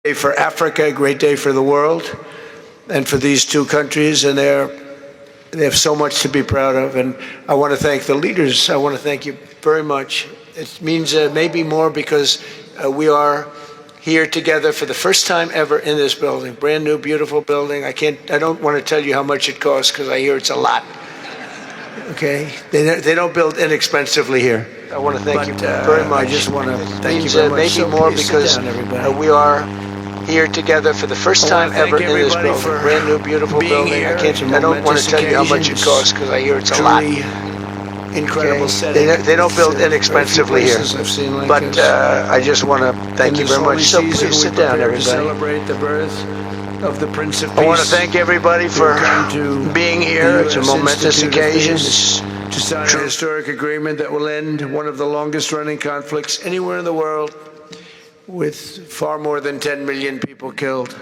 day for Africa, a great day for the world, and for these two countries, and they have so much to be proud of. And I want to thank the leaders. I want to thank you very much. It means maybe more because we are here together for the first time ever in this building. Brand new, beautiful building. I don't want to tell you how much it costs because I hear it's a lot. Okay, they don't build inexpensively here. I want to thank you very much. I just want to thank you very much. Maybe more because we are here together for the first time ever in this building. Brand new, beautiful building. I don't want to tell you how much it costs because I hear it's a lot. Incredible setting. They don't build inexpensively here. But I just want to thank you very much. So please sit down, everybody. Celebrate the birth of the Prince of Peace. I want to thank everybody for being here. It's a momentous occasion. To sign a historic agreement that will end one of the longest-running conflicts anywhere in the world, with far more than 10 million people killed.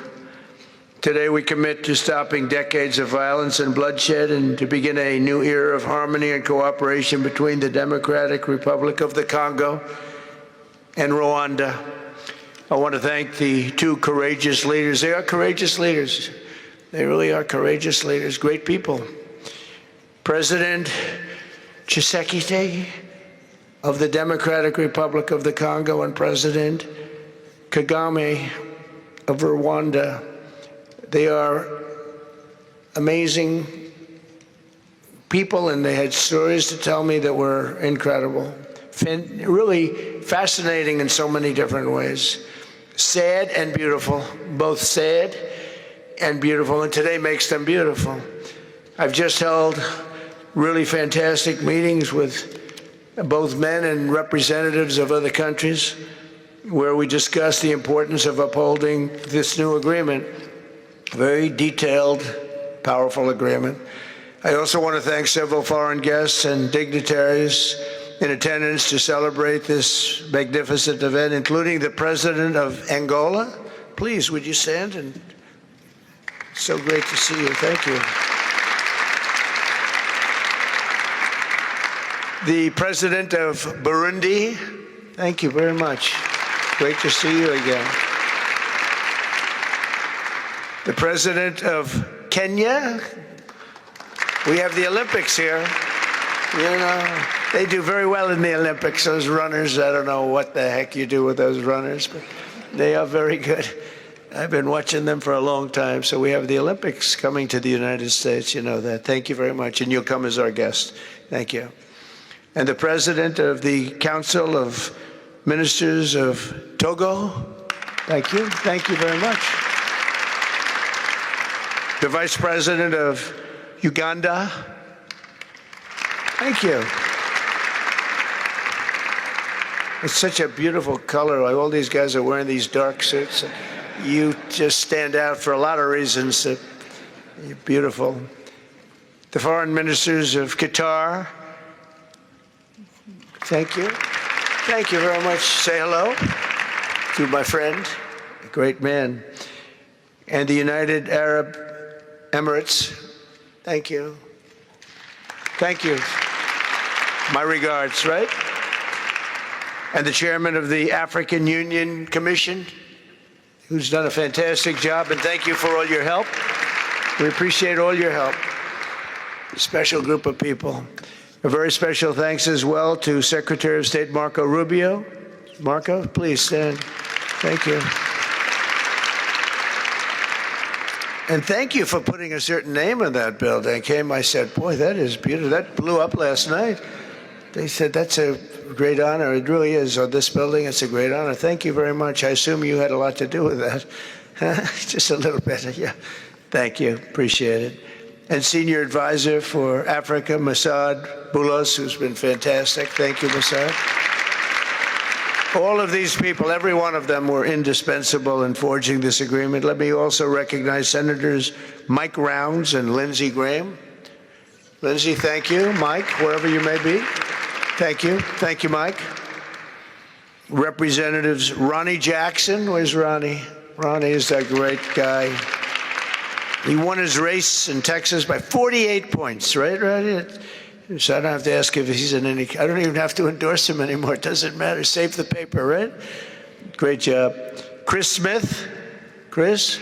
Today we commit to stopping decades of violence and bloodshed and to begin a new era of harmony and cooperation between the Democratic Republic of the Congo and Rwanda. I want to thank the two courageous leaders. They are courageous leaders. They really are courageous leaders, great people. President Tshisekedi of the Democratic Republic of the Congo and President Kagame of Rwanda. They are amazing people, and they had stories to tell me that were incredible. Really fascinating in so many different ways. Sad and beautiful, both sad and beautiful, and today makes them beautiful. I've just held really fantastic meetings with both men and representatives of other countries where we discussed the importance of upholding this new agreement. Very detailed, powerful agreement. I also want to thank several foreign guests and dignitaries in attendance to celebrate this magnificent event, including the President of Angola. Please, would you stand? And so great to see you. Thank you. The President of Burundi. Thank you very much. Great to see you again. The President of Kenya. We have the Olympics here. You know, they do very well in the Olympics, those runners. I don't know what the heck you do with those runners, but they are very good. I've been watching them for a long time. So we have the Olympics coming to the United States. You know that. Thank you very much. And you'll come as our guest. Thank you. And the President of the Council of Ministers of Togo. Thank you. Thank you very much. The Vice President of Uganda. Thank you. It's such a beautiful color. Like all these guys are wearing these dark suits. You just stand out for a lot of reasons. You're beautiful. The Foreign Ministers of Qatar. Thank you. Thank you very much. Say hello to my friend, a great man. And the United Arab Emirates. Thank you. Thank you. My regards, right? And the chairman of the African Union Commission, who's done a fantastic job, and thank you for all your help. We appreciate all your help. A special group of people. A very special thanks as well to Secretary of State Marco Rubio. Marco, please stand. Thank you. And thank you for putting a certain name on that building. I said, boy, that is beautiful. That blew up last night. They said, that's a great honor. It really is. On this building, it's a great honor. Thank you very much. I assume you had a lot to do with that. Just a little bit. Yeah. Thank you. Appreciate it. And Senior Advisor for Africa, Masad Boulos, who's been fantastic. Thank you, Masad. All of these people, every one of them were indispensable in forging this agreement. Let me also recognize Senators Mike Rounds and Lindsey Graham. Lindsey, thank you. Mike, wherever you may be. Thank you. Thank you, Mike. Representatives Ronnie Jackson. Where's Ronnie? Ronnie is that great guy. He won his race in Texas by 48 points, right? So I don't have to ask if he's in any, I don't even have to endorse him anymore. It doesn't matter. Save the paper, right? Great job. Chris Smith, Chris?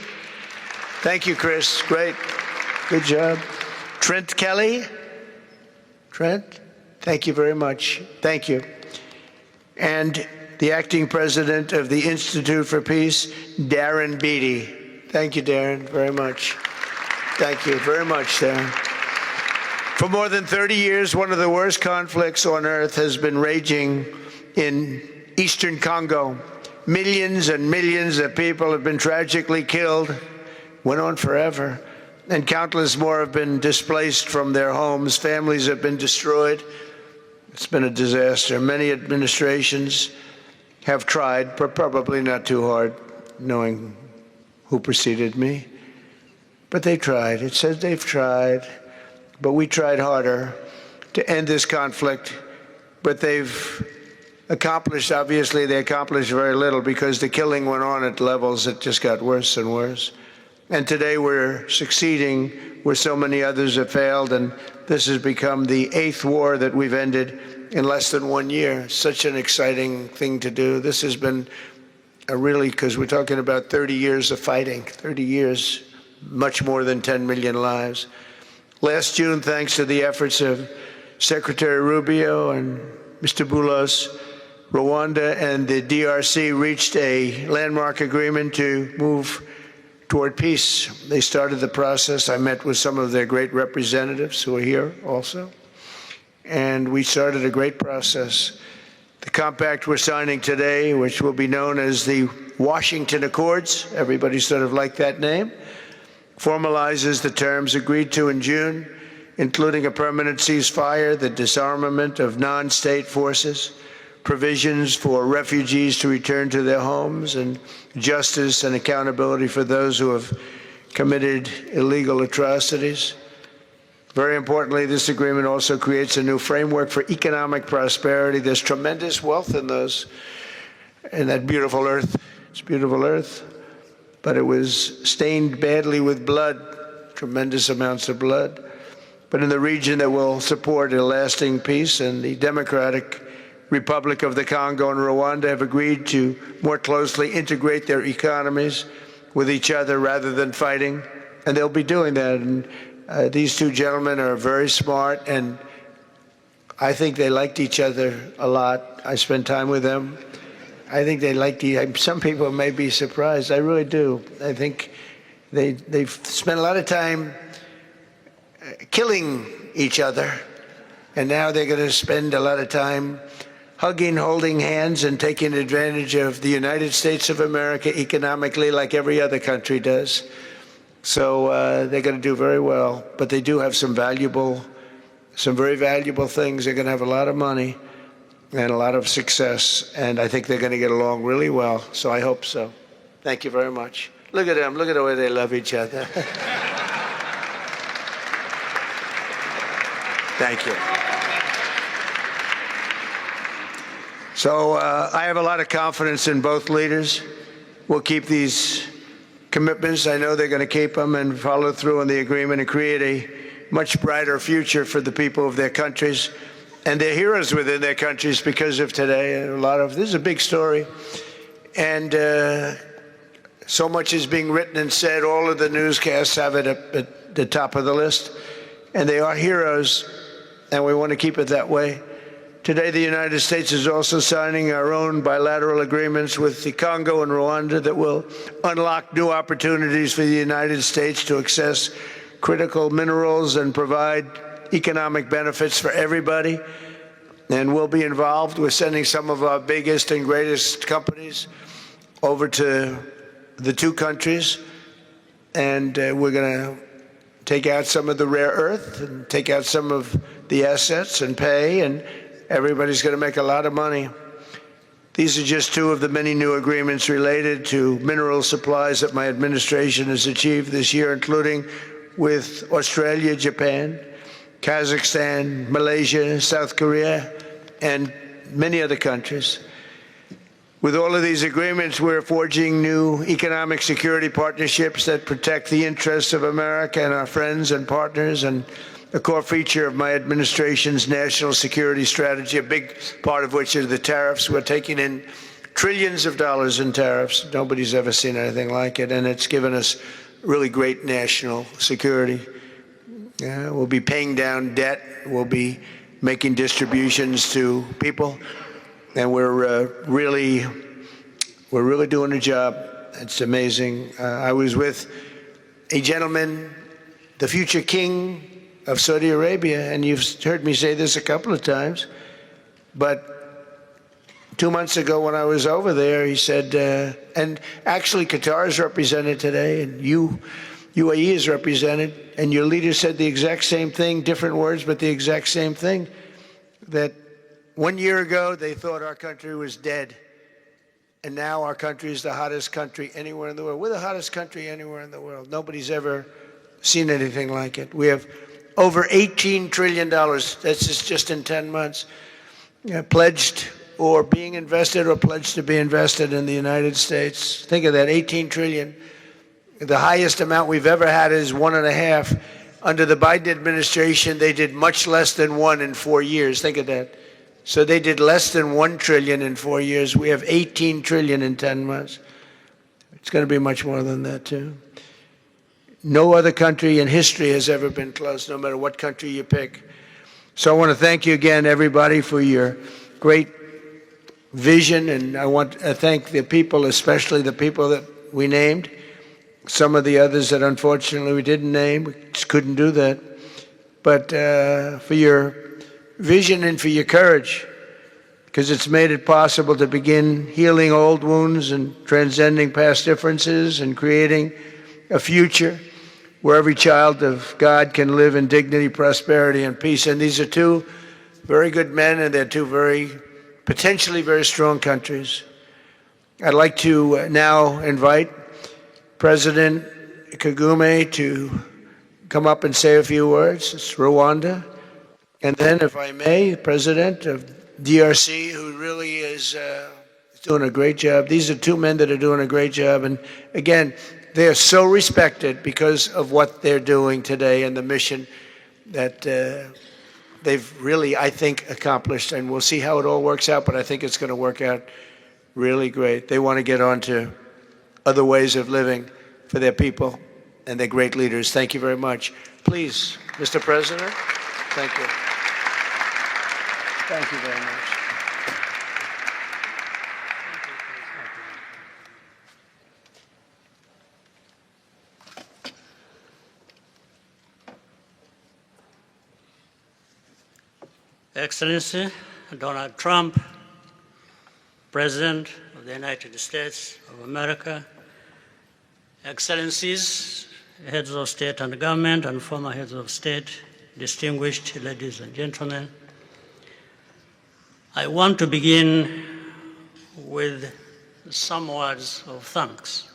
Thank you, Chris. Great. Good job. Trent Kelly? Trent? Thank you very much. Thank you. And the acting president of the Institute for Peace, Darren Beattie. Thank you, Darren, very much. Thank you very much, Darren. For more than 30 years, one of the worst conflicts on earth has been raging in eastern Congo. Millions and millions of people have been tragically killed, went on forever, and countless more have been displaced from their homes. Families have been destroyed. It's been a disaster. Many administrations have tried, but probably not too hard, knowing who preceded me. But they tried. It says they've tried, but we tried harder to end this conflict. But they've accomplished, obviously they accomplished very little, because the killing went on at levels that just got worse and worse. And today we're succeeding where so many others have failed, and this has become the 8th war that we've ended in less than 1 year. Such an exciting thing to do. This has been a really, because we're talking about 30 years of fighting, 30 years, much more than 10 million lives. Last June, thanks to the efforts of Secretary Rubio and Mr. Boulos, Rwanda and the DRC reached a landmark agreement to move toward peace. They started the process. I met with some of their great representatives who are here also, and we started a great process. The compact we're signing today, which will be known as the Washington Accords, everybody sort of liked that name, formalizes the terms agreed to in June, including a permanent ceasefire, the disarmament of non-state forces, provisions for refugees to return to their homes, and justice and accountability for those who have committed illegal atrocities. Very importantly, this agreement also creates a new framework for economic prosperity. There's tremendous wealth in that beautiful earth. It's beautiful earth, but it was stained badly with blood, tremendous amounts of blood. But in the region that will support a lasting peace, and the Democratic Republic of the Congo and Rwanda have agreed to more closely integrate their economies with each other rather than fighting, and they'll be doing that. And these two gentlemen are very smart, and I think they liked each other a lot. I spent time with them. I think they liked some people may be surprised. I really do. I think they've spent a lot of time killing each other, and now they're going to spend a lot of time hugging, holding hands, and taking advantage of the United States of America economically, like every other country does. So they're going to do very well, but they do have some very valuable things. They're going to have a lot of money and a lot of success, and I think they're going to get along really well, so I hope so. Thank you very much. Look at them. Look at the way they love each other. Thank you. So I have a lot of confidence in both leaders. We'll keep these commitments. I know they're going to keep them and follow through on the agreement and create a much brighter future for the people of their countries. And they're heroes within their countries because of today. This is a big story. And so much is being written and said. All of the newscasts have it at the top of the list. And they are heroes, and we want to keep it that way. Today, the United States is also signing our own bilateral agreements with the Congo and Rwanda that will unlock new opportunities for the United States to access critical minerals and provide economic benefits for everybody. And we'll be involved with sending some of our biggest and greatest companies over to the two countries. And we're going to take out some of the rare earth and take out some of the assets and pay, and everybody's going to make a lot of money. These are just two of the many new agreements related to mineral supplies that my administration has achieved this year, including with Australia, Japan, Kazakhstan, Malaysia, South Korea, and many other countries. With all of these agreements, we're forging new economic security partnerships that protect the interests of America and our friends and partners, and a core feature of my administration's national security strategy, a big part of which are the tariffs. We're taking in trillions of dollars in tariffs. Nobody's ever seen anything like it, and it's given us really great national security. We'll be paying down debt. We'll be making distributions to people, and we're really doing a job. It's amazing. I was with a gentleman, the future king of Saudi Arabia, and you've heard me say this a couple of times, but 2 months ago when I was over there, he said, and actually Qatar is represented today, and UAE is represented, and your leader said the exact same thing, different words, but the exact same thing, that 1 year ago they thought our country was dead, and now our country is the hottest country anywhere in the world. We're the hottest country anywhere in the world. Nobody's ever seen anything like it. We have over $18 trillion, that's just in 10 months, pledged or being invested or pledged to be invested in the United States. Think of that, 18 trillion. The highest amount we've ever had is 1.5. Under the Biden administration, they did much less than 1 in 4 years. Think of that. So they did less than 1 trillion in 4 years. We have 18 trillion in 10 months. It's going to be much more than that, too. No other country in history has ever been close, no matter what country you pick. So I want to thank you again, everybody, for your great vision, and I want to thank the people, especially the people that we named. Some of the others that unfortunately we didn't name, we just couldn't do that. But for your vision and for your courage, because it's made it possible to begin healing old wounds and transcending past differences and creating a future where every child of God can live in dignity, prosperity, and peace. And these are two very good men, and they're two potentially very strong countries. I'd like to now invite President Kagame to come up and say a few words. It's Rwanda. And then, if I may, President of DRC, who really is doing a great job. These are two men that are doing a great job. And again, they are so respected because of what they're doing today and the mission that they've really, I think, accomplished. And we'll see how it all works out, but I think it's going to work out really great. They want to get on to other ways of living for their people, and they're great leaders. Thank you very much. Please, Mr. President. Thank you. Thank you very much. Excellency Donald Trump, President of the United States of America, Excellencies, heads of state and government and former heads of state, distinguished ladies and gentlemen, I want to begin with some words of thanks.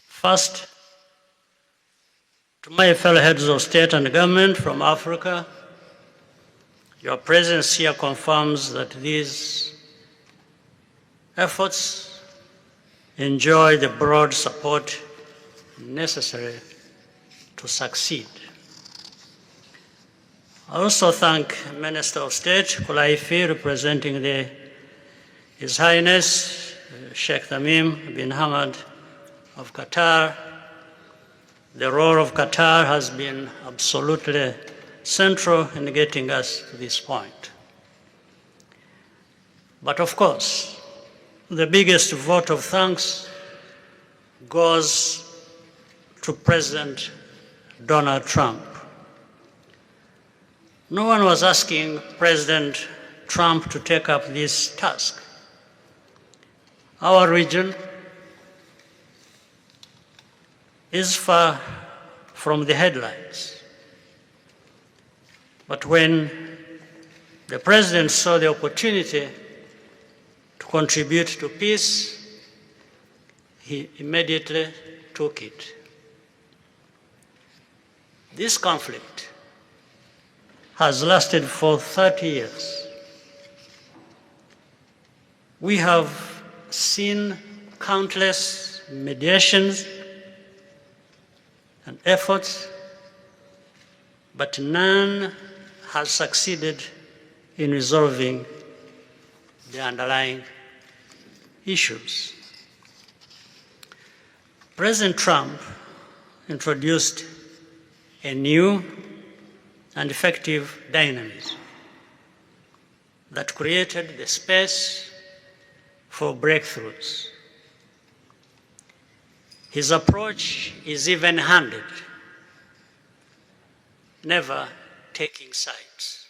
First, to my fellow heads of state and government from Africa, your presence here confirms that these efforts enjoy the broad support necessary to succeed. I also thank Minister of State Kulaifi, representing His Highness Sheikh Tamim bin Hamad of Qatar. The role of Qatar has been absolutely central in getting us to this point. But of course, the biggest vote of thanks goes to President Donald Trump. No one was asking President Trump to take up this task. Our region is far from the headlines. But when the President saw the opportunity to contribute to peace, he immediately took it. This conflict has lasted for 30 years. We have seen countless mediations and efforts, but none has succeeded in resolving the underlying issues. President Trump introduced a new and effective dynamism that created the space for breakthroughs. His approach is even-handed, never taking sides.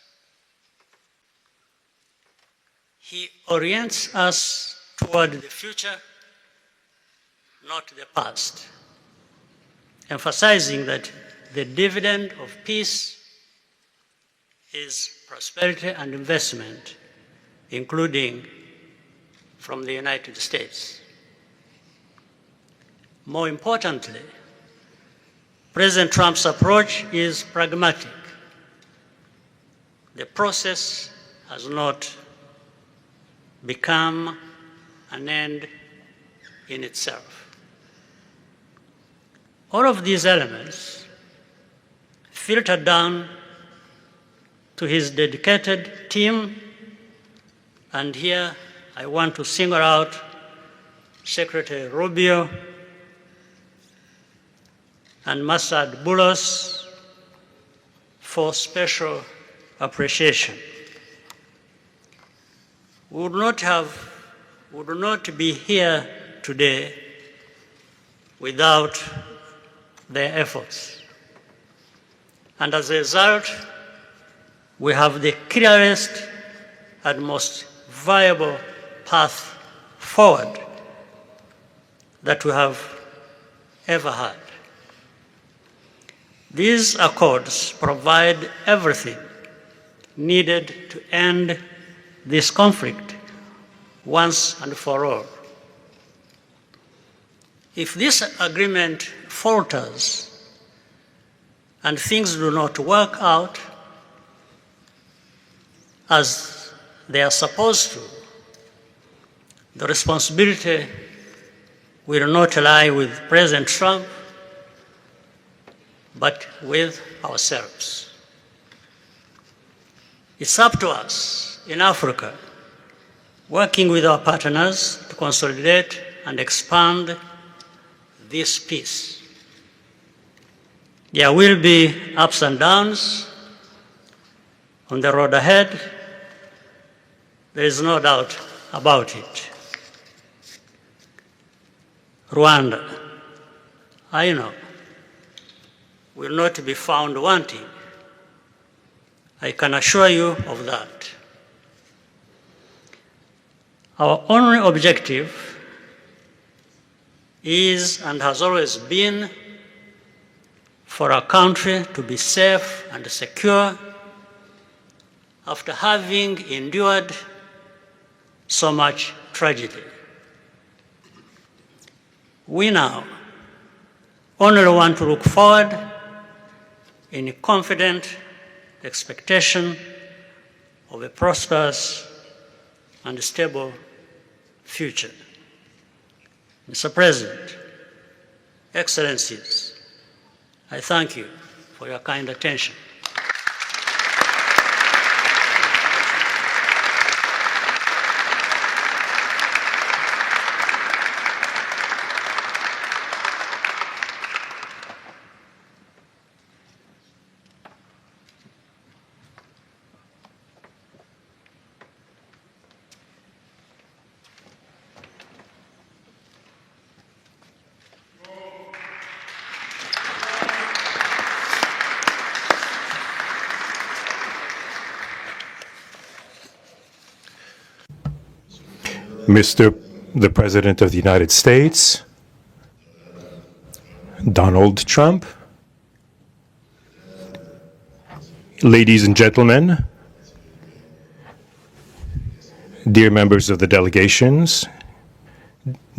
He orients us toward the future, not the past, emphasizing that the dividend of peace is prosperity and investment, including from the United States. More importantly, President Trump's approach is pragmatic. The process has not become an end in itself. All of these elements filter down to his dedicated team, and here I want to single out Secretary Rubio and Masad Boulos for special appreciation. We would not be here today without their efforts. And as a result, we have the clearest and most viable path forward that we have ever had. These accords provide everything needed to end this conflict once and for all. If this agreement falters and things do not work out as they are supposed to, the responsibility will not lie with President Trump, but with ourselves. It's up to us in Africa, working with our partners to consolidate and expand this peace. There will be ups and downs on the road ahead. There is no doubt about it. Rwanda, I know, will not be found wanting. I can assure you of that. Our only objective is and has always been for our country to be safe and secure after having endured so much tragedy. We now only want to look forward in a confident expectation of a prosperous and stable future. Mr. President, Excellencies, I thank you for your kind attention. Mr. the President of the United States, Donald Trump, ladies and gentlemen, dear members of the delegations,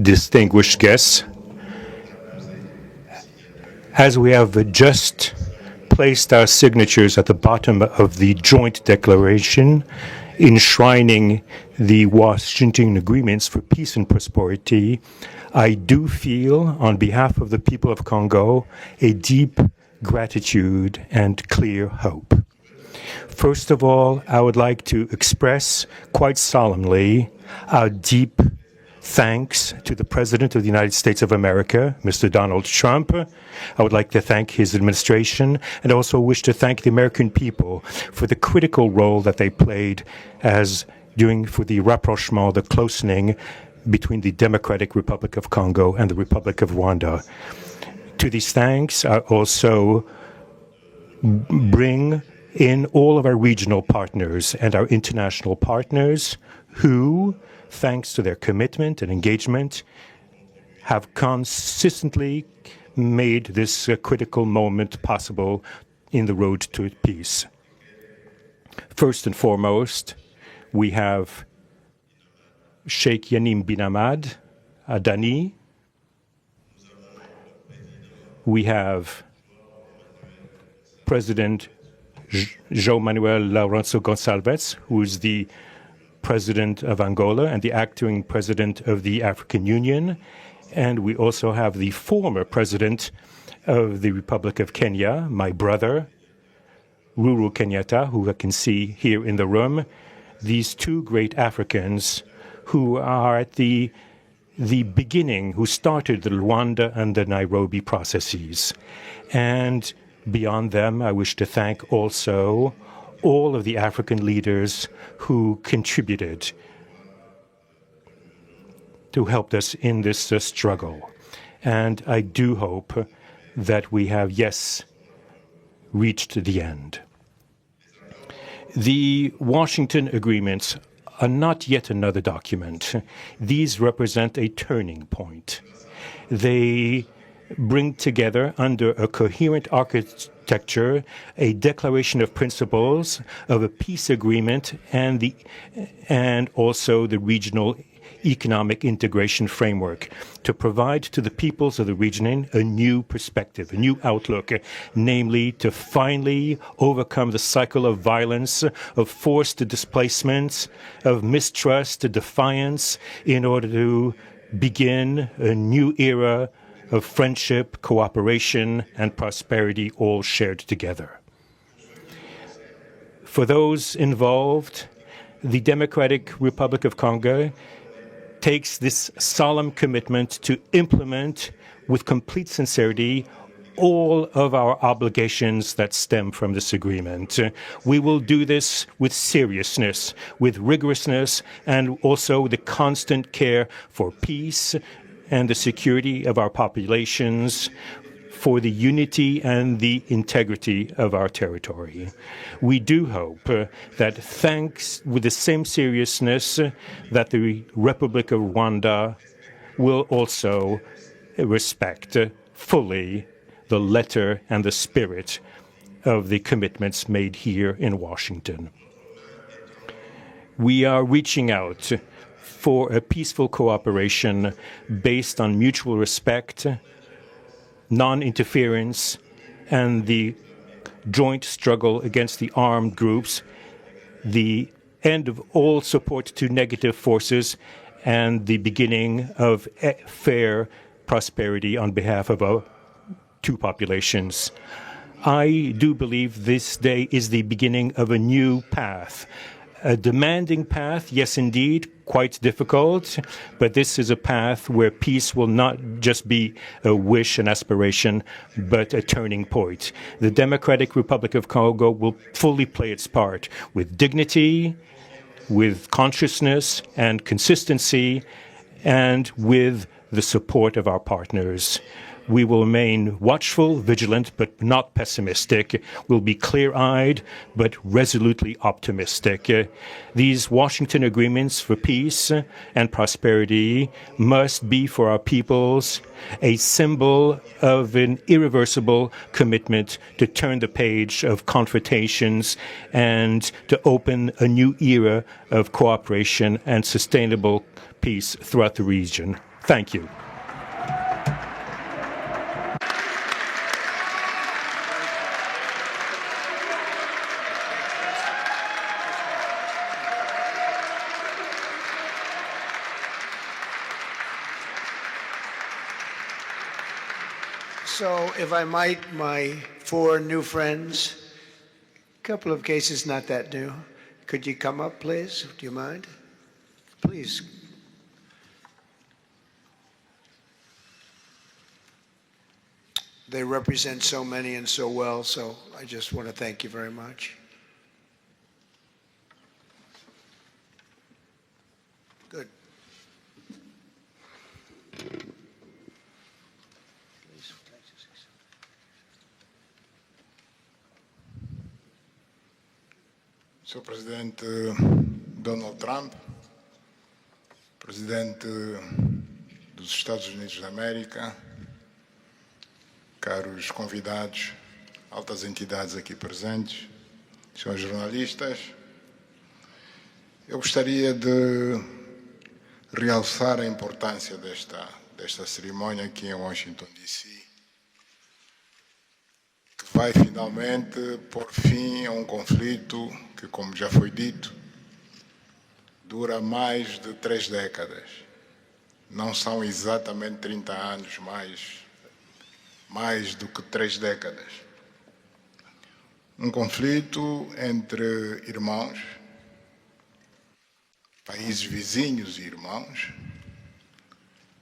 distinguished guests, as we have just placed our signatures at the bottom of the joint declaration enshrining the Washington Agreements for Peace and Prosperity, I do feel, on behalf of the people of Congo, a deep gratitude and clear hope. First of all, I would like to express quite solemnly our deep thanks to the President of the United States of America, Mr. Donald Trump. I would like to thank his administration and also wish to thank the American people for the critical role that they played for the rapprochement, the closening between the Democratic Republic of Congo and the Republic of Rwanda. To these thanks, I also bring in all of our regional partners and our international partners who, thanks to their commitment and engagement, have consistently made this critical moment possible in the road to peace. First and foremost, we have Sheikh Yanim bin Ahmad Adani. We have President João Manuel Lourenço Gonçalves, who is the President of Angola and the acting President of the African Union. And we also have the former President of the Republic of Kenya, my brother, Uhuru Kenyatta, who I can see here in the room. These two great Africans who are at the beginning, who started the Luanda and the Nairobi processes. And beyond them, I wish to thank also all of the African leaders who contributed to help us in this struggle. And I do hope that we have, yes, reached the end. The Washington agreements are not yet another document. These represent a turning point. They bring together under a coherent architecture a declaration of principles of a peace agreement and also the regional economic integration framework to provide to the peoples of the region a new perspective, a new outlook, namely to finally overcome the cycle of violence, of forced displacements, of mistrust, defiance, in order to begin a new era of friendship, cooperation, and prosperity all shared together. For those involved, the Democratic Republic of Congo takes this solemn commitment to implement with complete sincerity all of our obligations that stem from this agreement. We will do this with seriousness, with rigorousness, and also the constant care for peace and the security of our populations, for the unity and the integrity of our territory. We do hope that thanks with the same seriousness that the Republic of Rwanda will also respect fully the letter and the spirit of the commitments made here in Washington. We are reaching out for a peaceful cooperation based on mutual respect, non-interference, and the joint struggle against the armed groups, the end of all support to negative forces, and the beginning of fair prosperity on behalf of our two populations. I do believe this day is the beginning of a new path. A demanding path, yes, indeed, quite difficult, but this is a path where peace will not just be a wish, an aspiration, but a turning point. The Democratic Republic of Congo will fully play its part with dignity, with consciousness and consistency, and with the support of our partners. We will remain watchful, vigilant, but not pessimistic. We'll be clear-eyed, but resolutely optimistic. These Washington agreements for peace and prosperity must be for our peoples a symbol of an irreversible commitment to turn the page of confrontations and to open a new era of cooperation and sustainable peace throughout the region. Thank you. So, if I might, my four new friends, a couple of cases not that new. Could you come up, please? Do you mind? Please. They represent so many and so well, so I just want to thank you very much. Good. Sr. Presidente Donald Trump, Presidente dos Estados Unidos da América, caros convidados, altas entidades aqui presentes, senhores jornalistas, eu gostaria de realçar a importância desta cerimônia aqui em Washington, D.C., que vai finalmente pôr fim a um conflito que, como já foi dito, dura mais de 3 décadas. Não são exatamente 30 anos, mais do que 3 décadas. Um conflito entre irmãos, países vizinhos e irmãos,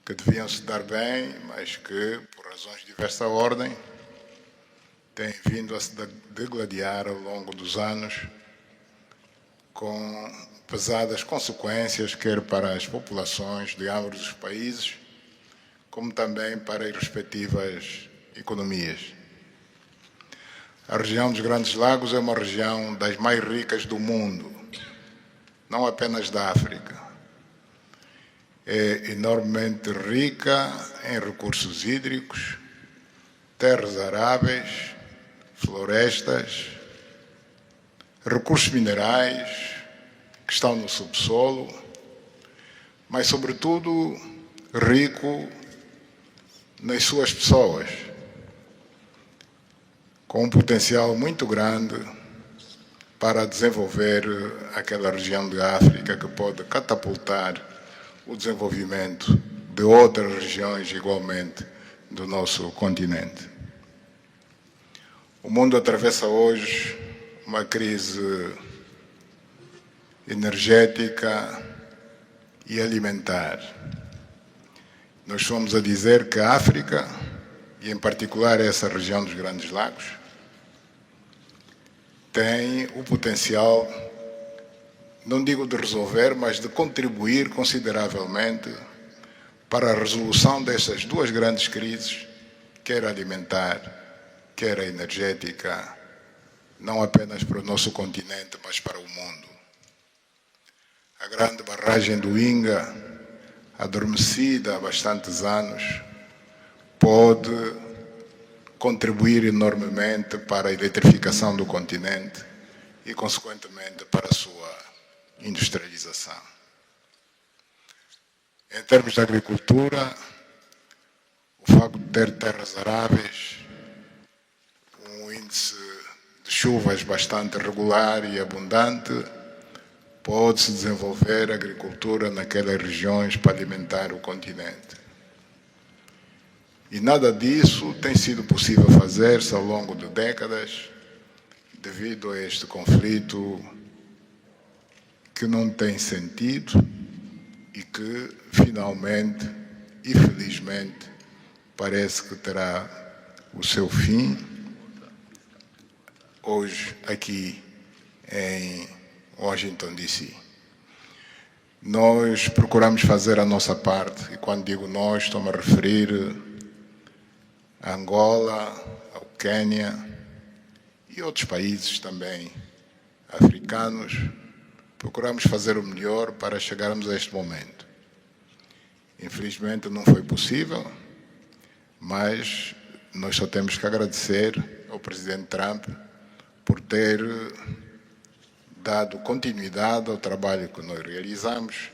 que deviam se dar bem, mas que, por razões de diversa ordem, têm vindo a se degladiar ao longo dos anos, com pesadas consequências, quer para as populações de ambos os países, como também para as respectivas economias. A região dos Grandes Lagos é uma região das mais ricas do mundo, não apenas da África. É enormemente rica em recursos hídricos, terras aráveis, florestas, recursos minerais que estão no subsolo, mas, sobretudo, rico nas suas pessoas, com um potencial muito grande para desenvolver aquela região de África que pode catapultar o desenvolvimento de outras regiões igualmente do nosso continente. O mundo atravessa hoje uma crise energética e alimentar. Nós fomos a dizer que a África, e em particular essa região dos Grandes Lagos, tem o potencial, não digo de resolver, mas de contribuir consideravelmente para a resolução dessas duas grandes crises, quer alimentar, quer a energética, não apenas para o nosso continente, mas para o mundo. A grande barragem do Inga, adormecida há bastantes anos, pode contribuir enormemente para a eletrificação do continente e, consequentemente, para a sua industrialização. Em termos de agricultura, o facto de ter terras aráveis, um índice de chuvas bastante regular e abundante, pode-se desenvolver agricultura naquelas regiões para alimentar o continente. E nada disso tem sido possível fazer-se ao longo de décadas, devido a este conflito que não tem sentido e que, finalmente e felizmente, parece que terá o seu fim hoje aqui em Washington, D.C. Nós procuramos fazer a nossa parte, e quando digo nós, estou-me a referir a Angola, ao Quênia e outros países também africanos. Procuramos fazer o melhor para chegarmos a este momento. Infelizmente não foi possível, mas nós só temos que agradecer ao Presidente Trump por ter dado continuidade ao trabalho que nós realizamos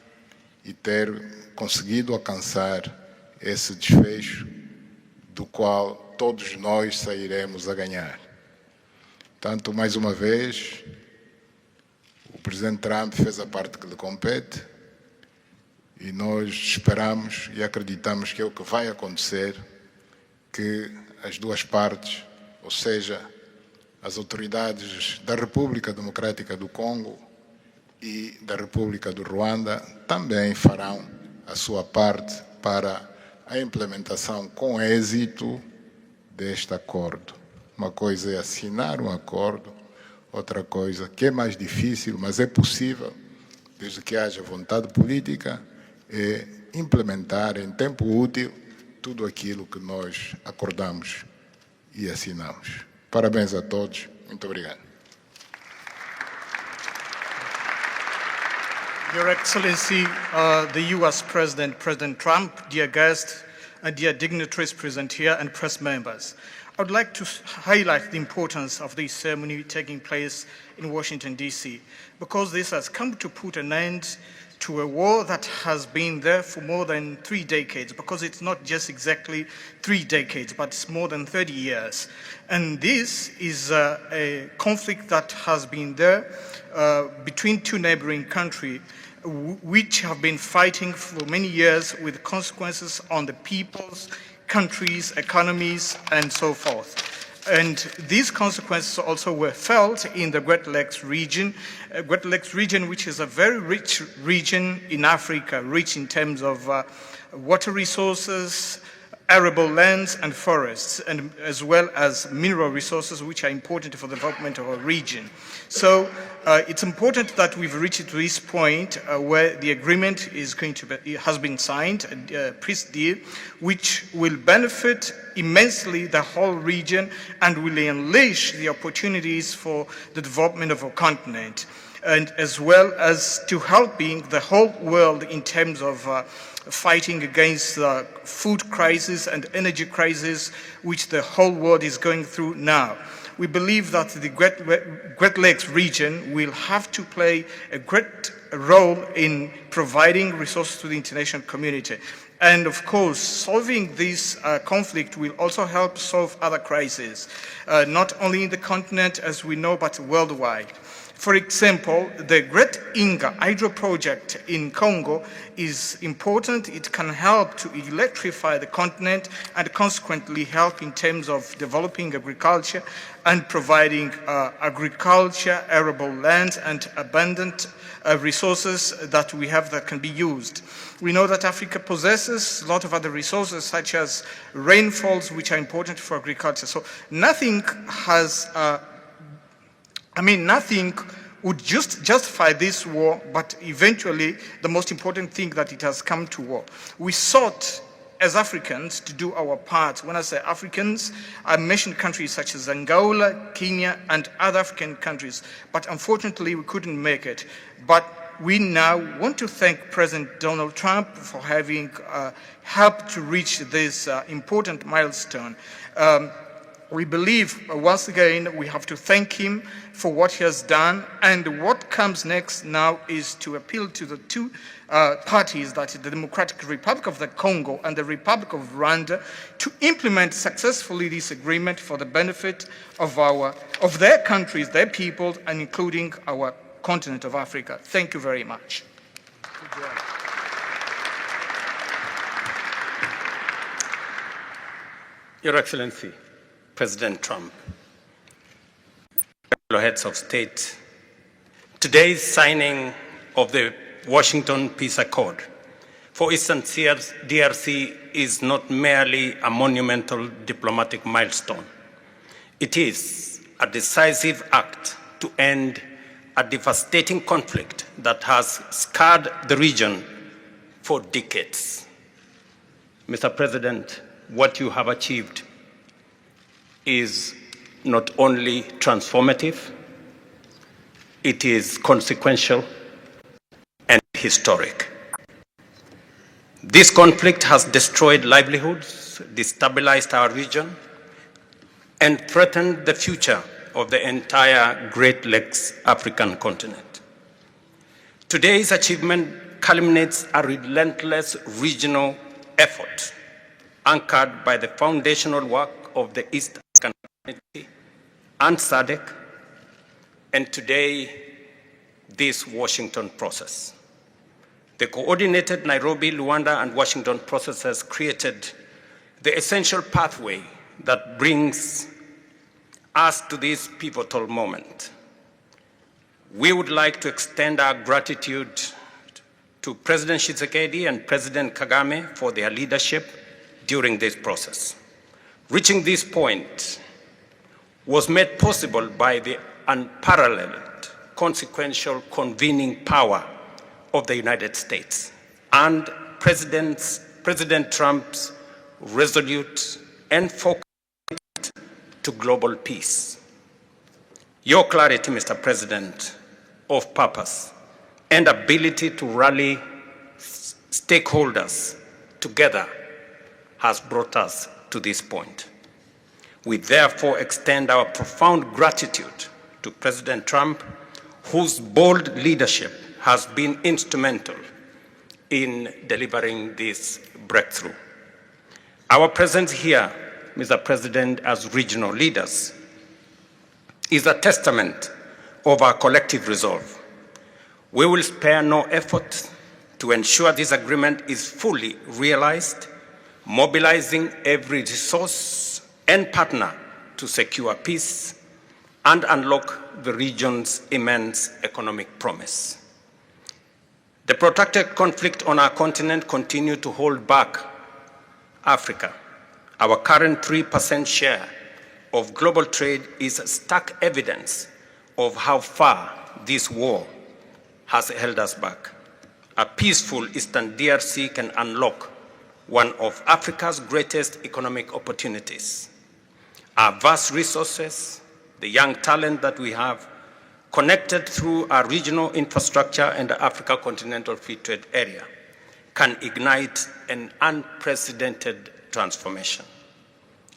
e ter conseguido alcançar esse desfecho do qual todos nós sairemos a ganhar. Portanto, mais uma vez, o Presidente Trump fez a parte que lhe compete e nós esperamos e acreditamos que é o que vai acontecer, que as duas partes, ou seja, as autoridades da República Democrática do Congo e da República do Ruanda também farão a sua parte para a implementação com êxito deste acordo. Uma coisa é assinar um acordo, outra coisa que é mais difícil, mas é possível, desde que haja vontade política, é implementar em tempo útil tudo aquilo que nós acordamos e assinamos. Parabéns a todos. Muito obrigado. Your Excellency, the U.S. President, President Trump, dear guests, and dear dignitaries present here and press members. I would like to highlight the importance of this ceremony taking place in Washington, D.C., because this has come to put an end to a war that has been there for more than 3 decades, because it's not just exactly 3 decades, but it's more than 30 years. And this is a conflict that has been there between two neighboring countries, which have been fighting for many years with consequences on the peoples, countries, economies, and so forth. And these consequences also were felt in the Great Lakes region, which is a very rich region in Africa, rich in terms of water resources, arable lands and forests, and as well as mineral resources, which are important for the development of our region. So it's important that we've reached to this point where the agreement is going to be, has been signed, a peace deal, which will benefit immensely the whole region and will unleash the opportunities for the development of our continent, and as well as to helping the whole world in terms of fighting against the food crisis and energy crisis which the whole world is going through now. We believe that the Great Lakes region will have to play a great role in providing resources to the international community. And of course, solving this conflict will also help solve other crises, not only in the continent as we know, but worldwide. For example, the Great Inga Hydro project in Congo is important. It can help to electrify the continent and consequently help in terms of developing agriculture and providing agriculture, arable lands, and abundant resources that we have that can be used. We know that Africa possesses a lot of other resources such as rainfalls, which are important for agriculture. So nothing has nothing would just justify this war, but eventually the most important thing that it has come to war. We sought as Africans to do our part. When I say Africans, I mentioned countries such as Angola, Kenya, and other African countries, but unfortunately we couldn't make it. But we now want to thank President Donald Trump for having helped to reach this important milestone. We believe, once again, we have to thank him for what he has done, and what comes next now is to appeal to the two parties, that is the Democratic Republic of the Congo and the Republic of Rwanda, to implement successfully this agreement for the benefit of their countries, their people, and including our continent of Africa. Thank you very much. Your Excellency, President Trump, fellow heads of state, today's signing of the Washington Peace Accord for Eastern DRC is not merely a monumental diplomatic milestone. It is a decisive act to end a devastating conflict that has scarred the region for decades. Mr. President, what you have achieved is not only transformative, it is consequential and historic. This conflict has destroyed livelihoods, destabilized our region, and threatened the future of the entire Great Lakes African continent. Today's achievement culminates a relentless regional effort anchored by the foundational work of the East African Community and SADC, and today, this Washington process. The coordinated Nairobi, Luanda, and Washington process has created the essential pathway that brings us to this pivotal moment. We would like to extend our gratitude to President Tshisekedi and President Kagame for their leadership during this process. Reaching this point was made possible by the unparalleled consequential convening power of the United States and President Trump's resolute and focused to global peace. Your clarity, Mr. President, of purpose and ability to rally stakeholders together has brought us to this point. We therefore extend our profound gratitude to President Trump, whose bold leadership has been instrumental in delivering this breakthrough. Our presence here, Mr. President, as regional leaders, is a testament of our collective resolve. We will spare no effort to ensure this agreement is fully realized, mobilizing every resource and partner to secure peace and unlock the region's immense economic promise. The protracted conflict on our continent continues to hold back Africa. Our current 3% share of global trade is stark evidence of how far this war has held us back. A peaceful Eastern DRC can unlock one of Africa's greatest economic opportunities. Our vast resources, the young talent that we have, connected through our regional infrastructure and the Africa Continental Free Trade Area, can ignite an unprecedented transformation.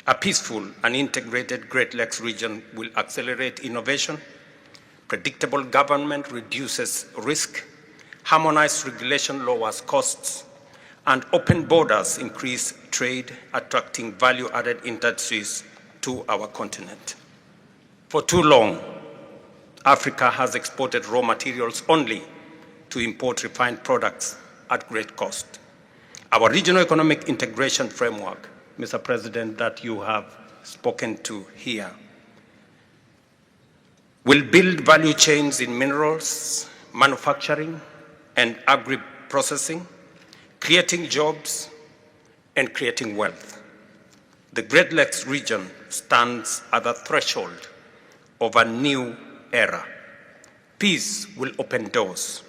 A peaceful and integrated Great Lakes region will accelerate innovation, predictable government reduces risk, harmonized regulation lowers costs, and open borders increase trade, attracting value-added industries to our continent. For too long, Africa has exported raw materials only to import refined products at great cost. Our regional economic integration framework, Mr. President, that you have spoken to here, will build value chains in minerals, manufacturing, and agri-processing, creating jobs and creating wealth. The Great Lakes region stands at the threshold of a new era. Peace will open doors,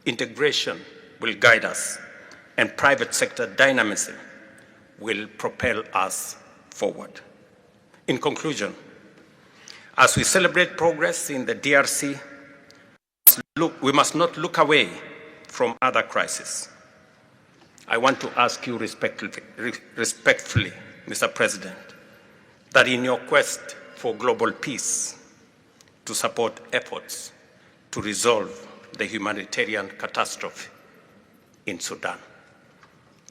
integration will guide us, and private sector dynamism will propel us forward. In conclusion, as we celebrate progress in the DRC, we must not look away from other crises. I want to ask you respectfully, Mr. President, that in your quest for global peace, to support efforts to resolve the humanitarian catastrophe in Sudan.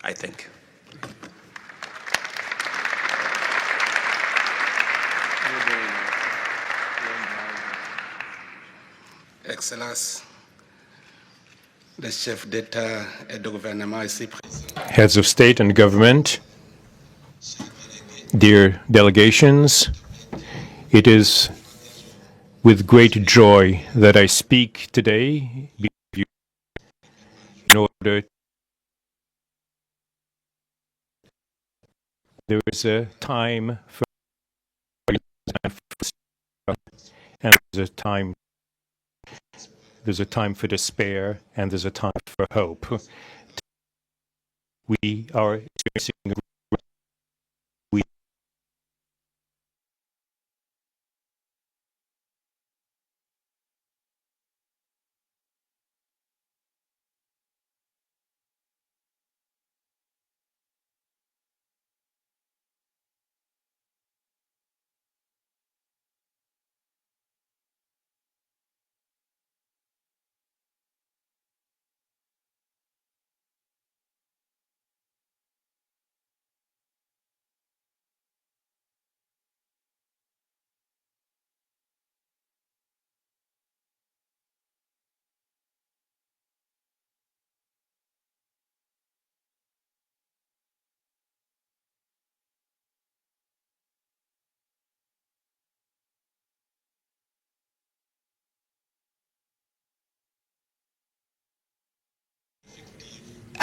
I thank you. Excellence, le chef d'État et de gouvernement ici présent. Heads of state and government, dear delegations, it is with great joy that I speak today before you in order. There is a time for and there's a time for despair and there's a time for hope. We are experiencing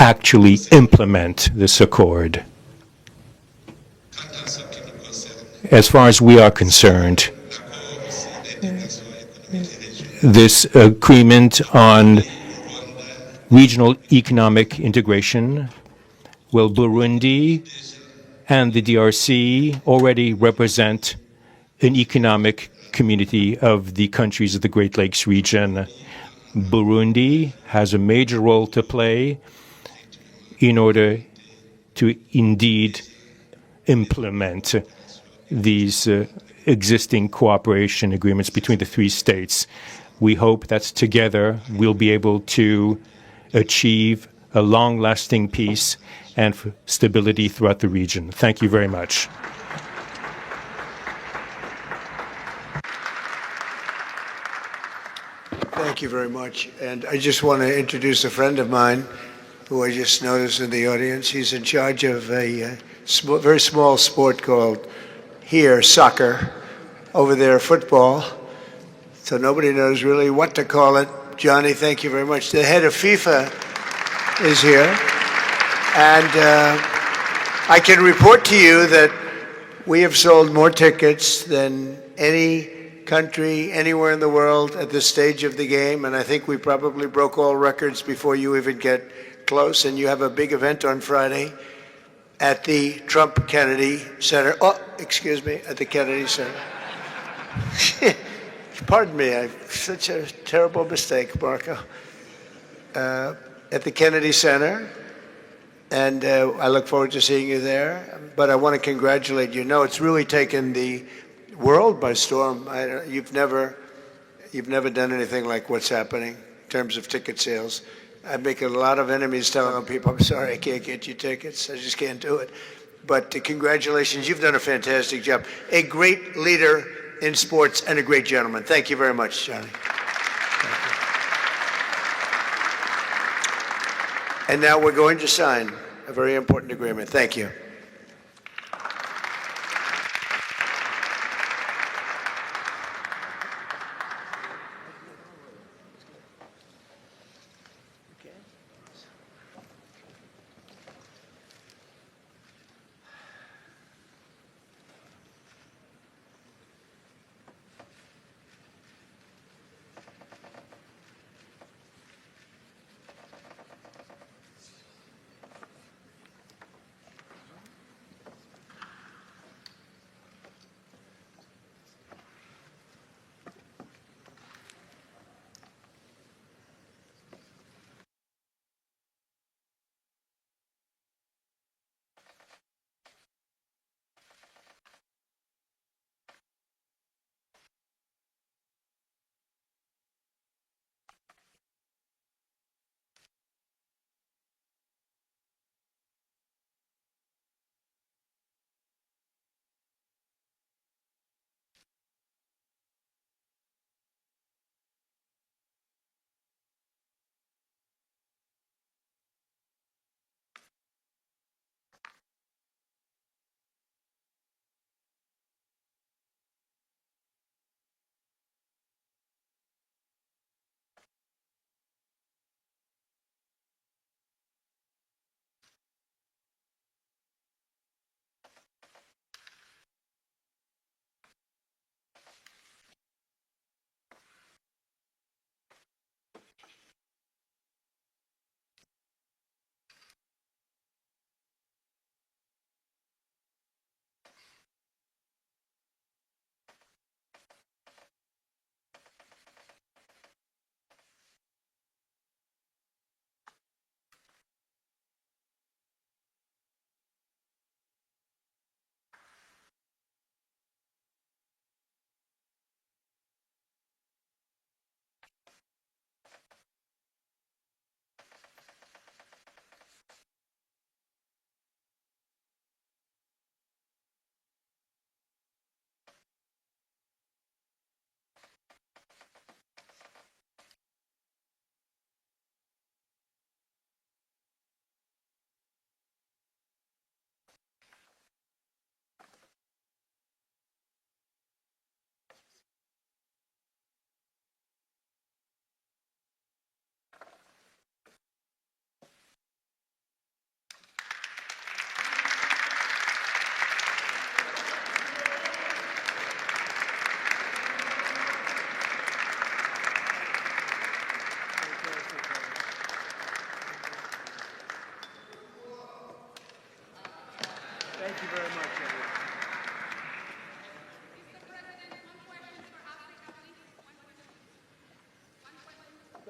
actually implement this accord. As far as we are concerned, this agreement on regional economic integration, well, Burundi and the DRC already represent an economic community of the countries of the Great Lakes region. Burundi has a major role to play in order to indeed implement these existing cooperation agreements between the three states. We hope that together we'll be able to achieve a long-lasting peace and stability throughout the region. Thank you very much. Thank you very much. And I just want to introduce a friend of mine who I just noticed in the audience. He's in charge of a very small sport called here soccer, over there football. So nobody knows really what to call it. Johnny, thank you very much. The head of FIFA is here. And I can report to you that we have sold more tickets than any country anywhere in the world at this stage of the game, and I think we probably broke all records before you even get close. And you have a big event on Friday at the Trump Kennedy Center. Oh, excuse me, at the Kennedy Center. Pardon me, such a terrible mistake, Marco. At the Kennedy Center, and I look forward to seeing you there. But I want to congratulate you. No, it's really taken the world by storm. You've never done anything like what's happening in terms of ticket sales. I'm making a lot of enemies telling people, I'm sorry, I can't get you tickets. I just can't do it. But congratulations, you've done a fantastic job. A great leader in sports and a great gentleman. Thank you very much, Johnny. And now we're going to sign a very important agreement. Thank you.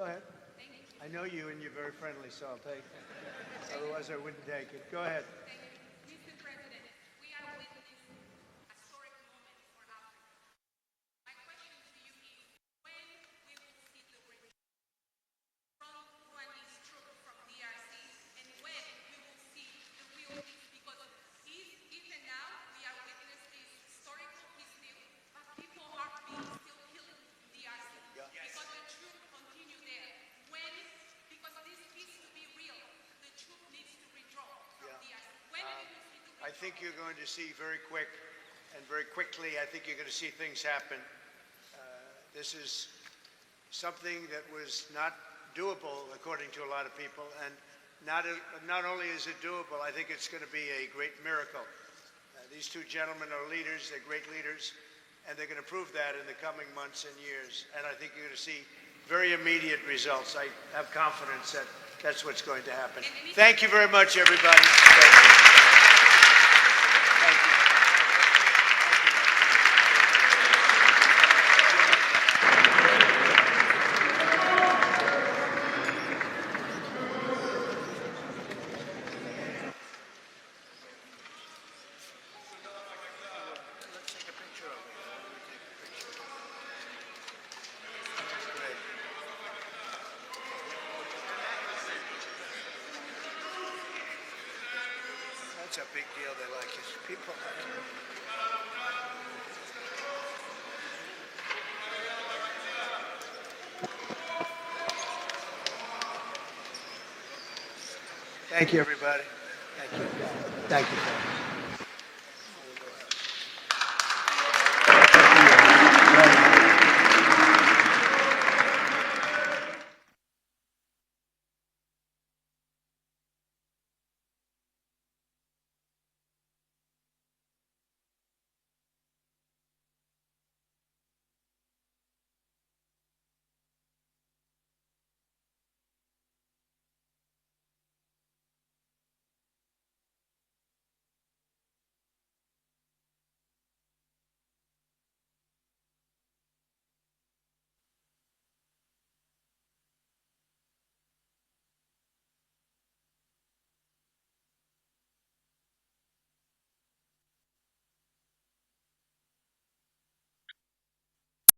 Go ahead. I know you and you're very friendly, so I'll take it. Otherwise, I wouldn't take it. Go ahead. Mr. President, we are witnessing a historic moment for Africa. My question to you is, when we will see the return from Rwanda's troops from DRC, and when we will see the real peace? Because even now, we are witnessing historical peace deal, but people are being still killed in DRC. Because the troops continue there. Because this peace to be real, the troop needs to withdraw from DRC. When we will see the I think you're going to see very quick and very quickly, I think you're going to see things happen. This is something that was not doable, according to a lot of people, and not only is it doable, I think it's going to be a great miracle. These two gentlemen are leaders, they're great leaders, and they're going to prove that in the coming months and years. And I think you're going to see very immediate results. I have confidence that that's what's going to happen. Thank you very much, everybody. Thank you. Thank you. Let's take a picture of it. Great. That's a big deal. They like it. People like it. Thank you, everybody. Thank you. Thank you.